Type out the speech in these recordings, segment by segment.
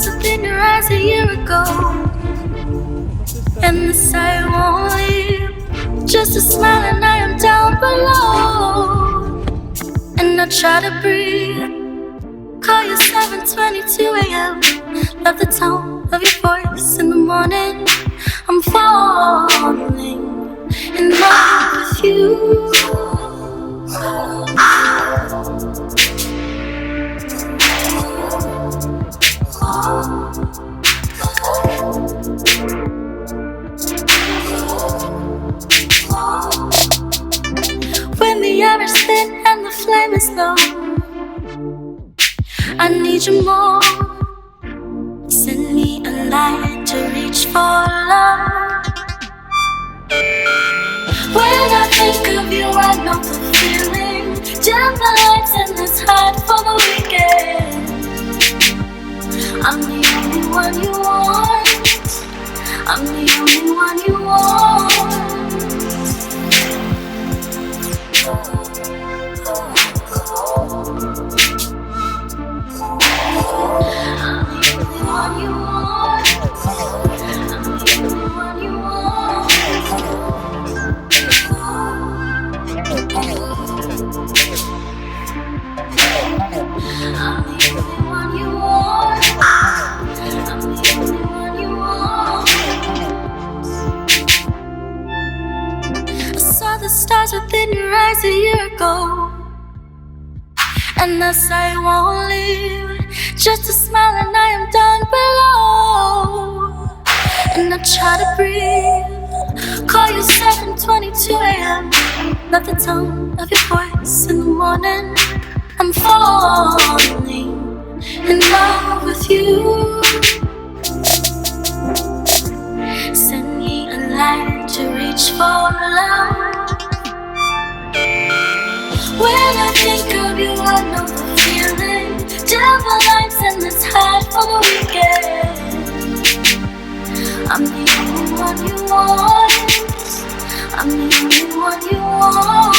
Within your eyes a year ago, and the sight won't leave. Just a smile and I am down below, and I try to breathe. Call you 7:22 a.m. Love the tone of your voice in the morning. I'm falling in love with you. When the air is thin and the flame is low, I need you more. Send me a light to reach for love. When I think of you, I know the feeling. Dim the lights in this heart for the weekend. I'm the only one you want. I'm the only one you want. I'm the only one you want. I'm the only one you want. I'm the only one you want. I'm the only one you want. I saw the stars within your eyes a year ago, and the sight won't leave. Just a smile and I am down below, and I try to breathe. Call you 7:22 a.m. Love the tone of your voice in the morning. I'm falling in love with you. Send me a light to reach for love. When I think of you, I know the feeling. Dim the lights in this heart for the weekend. I'm the only one you want. I'm the only one you want.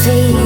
feet.